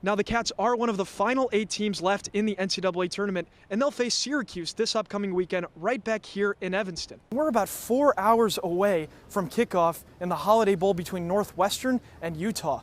Now, the Cats are one of the final 8 teams left in the NCAA tournament, and they'll face Syracuse this upcoming weekend right back here in Evanston. We're about 4 hours away from kickoff in the Holiday Bowl between Northwestern and Utah.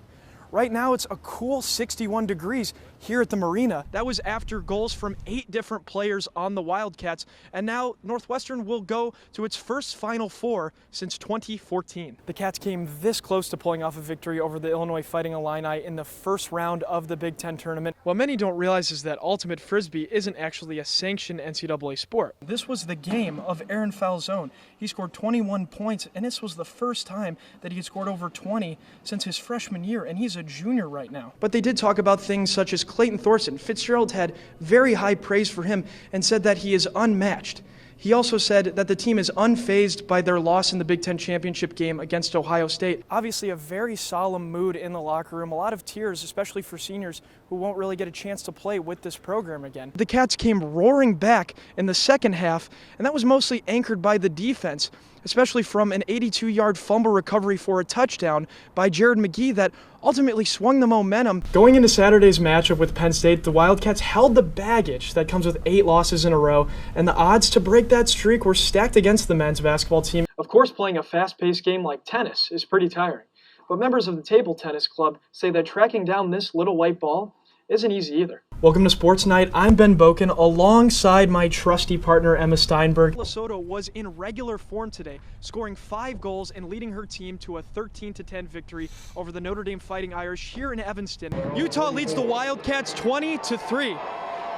Right now, it's a cool 61 degrees here at the marina. That was after goals from 8 different players on the Wildcats, and now Northwestern will go to its first Final Four since 2014. The Cats came this close to pulling off a victory over the Illinois Fighting Illini in the first round of the Big Ten tournament. What many don't realize is that ultimate frisbee isn't actually a sanctioned NCAA sport. This was the game of Aaron Falzone. He scored 21 points, and this was the first time that he had scored over 20 since his freshman year, and he's a junior right now. But they did talk about things such as Clayton Thorson. Fitzgerald had very high praise for him and said that he is unmatched. He also said that the team is unfazed by their loss in the Big Ten championship game against Ohio State. Obviously a very solemn mood in the locker room, a lot of tears, especially for seniors who won't really get a chance to play with this program again. The Cats came roaring back in the second half, and that was mostly anchored by the defense, especially from an 82-yard fumble recovery for a touchdown by Jared McGee that ultimately swung the momentum. Going into Saturday's matchup with Penn State, the Wildcats held the baggage that comes with 8 losses in a row, and the odds to break that streak were stacked against the men's basketball team. Of course, playing a fast-paced game like tennis is pretty tiring, but members of the table tennis club say that tracking down this little white ball isn't easy either. Welcome to Sports Night. I'm Ben Bokun, alongside my trusty partner, Emma Steinberg. Lesotho was in regular form today, scoring 5 goals and leading her team to a 13-10 victory over the Notre Dame Fighting Irish here in Evanston. Utah leads the Wildcats 20-3,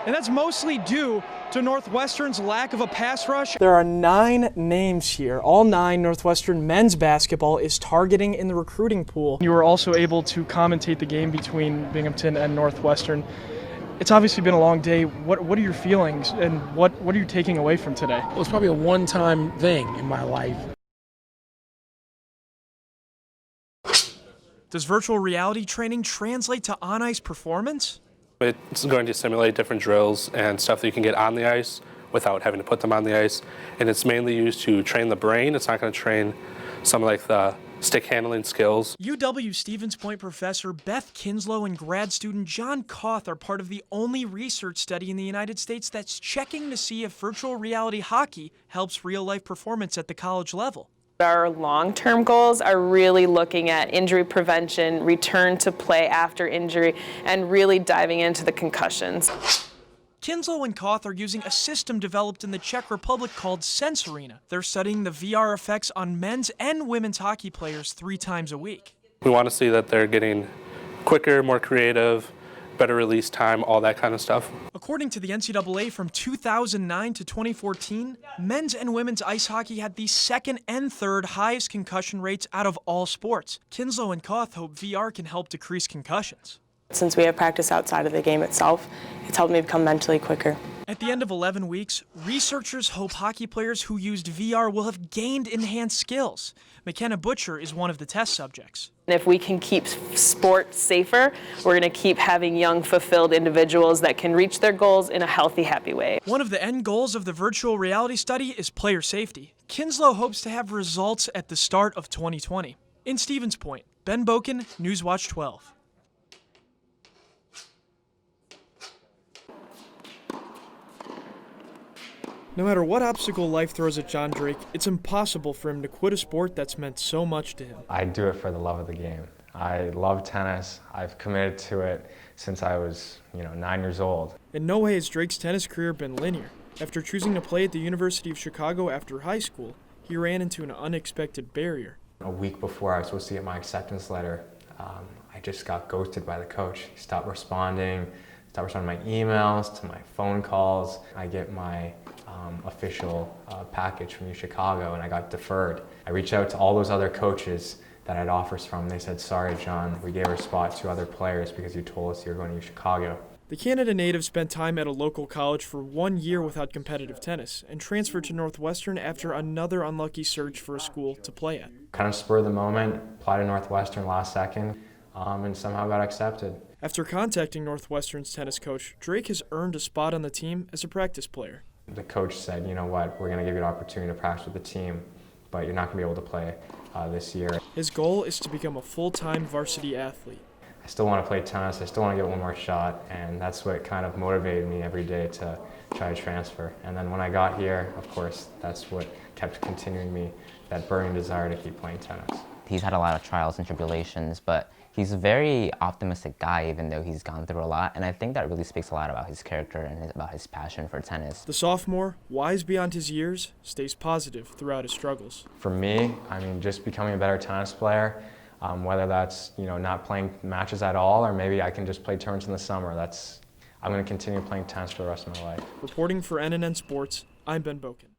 and that's mostly due to Northwestern's lack of a pass rush. There are 9 names here. All 9 Northwestern men's basketball is targeting in the recruiting pool. You were also able to commentate the game between Binghamton and Northwestern. It's obviously been a long day. What are your feelings, and what are you taking away from today? Well, it's probably a one-time thing in my life. Does virtual reality training translate to on-ice performance? It's going to simulate different drills and stuff that you can get on the ice without having to put them on the ice. And it's mainly used to train the brain. It's not going to train some like the stick handling skills. UW Stevens Point professor Beth Kinslow and grad student John Koth are part of the only research study in the United States that's checking to see if virtual reality hockey helps real-life performance at the college level. Our long-term goals are really looking at injury prevention, return to play after injury, and really diving into the concussions. Kinslow and Koth are using a system developed in the Czech Republic called Sense Arena. They're studying the VR effects on men's and women's hockey players 3 times a week. We want to see that they're getting quicker, more creative, better release time, all that kind of stuff. According to the NCAA, from 2009 to 2014, men's and women's ice hockey had the 2nd and 3rd highest concussion rates out of all sports. Kinslow and Koth hope VR can help decrease concussions. Since we have practice outside of the game itself, it's helped me become mentally quicker. At the end of 11 weeks, researchers hope hockey players who used VR will have gained enhanced skills. McKenna Butcher is one of the test subjects. If we can keep sports safer, we're going to keep having young, fulfilled individuals that can reach their goals in a healthy, happy way. One of the end goals of the virtual reality study is player safety. Kinslow hopes to have results at the start of 2020. In Stevens Point, Ben Bokun, Newswatch 12. No matter what obstacle life throws at John Drake, it's impossible for him to quit a sport that's meant so much to him. I do it for the love of the game. I love tennis. I've committed to it since I was, 9 years old. In no way has Drake's tennis career been linear. After choosing to play at the University of Chicago after high school, he ran into an unexpected barrier. A week before I was supposed to get my acceptance letter, I just got ghosted by the coach. He stopped responding to my emails, to my phone calls. I get my official package from Chicago, and I got deferred. I reached out to all those other coaches that I had offers from. They said, "Sorry, John, we gave our spot to other players because you told us you were going to Chicago." The Canada native spent time at a local college for 1 year without competitive tennis and transferred to Northwestern after another unlucky search for a school to play at. Kind of spur of the moment, applied to Northwestern last second, and somehow got accepted. After contacting Northwestern's tennis coach, Drake has earned a spot on the team as a practice player. The coach said, "You know what, we're going to give you an opportunity to practice with the team, but you're not going to be able to play this year." His goal is to become a full-time varsity athlete. I still want to play tennis, I still want to get one more shot, and that's what kind of motivated me every day to try to transfer. And then when I got here, of course, that's what kept continuing me, that burning desire to keep playing tennis. He's had a lot of trials and tribulations, but he's a very optimistic guy, even though he's gone through a lot, and I think that really speaks a lot about his character and about his passion for tennis. The sophomore, wise beyond his years, stays positive throughout his struggles. For me, I mean, just becoming a better tennis player, whether that's not playing matches at all, or maybe I can just play tournaments in the summer. I'm going to continue playing tennis for the rest of my life. Reporting for NNN Sports, I'm Ben Bokun.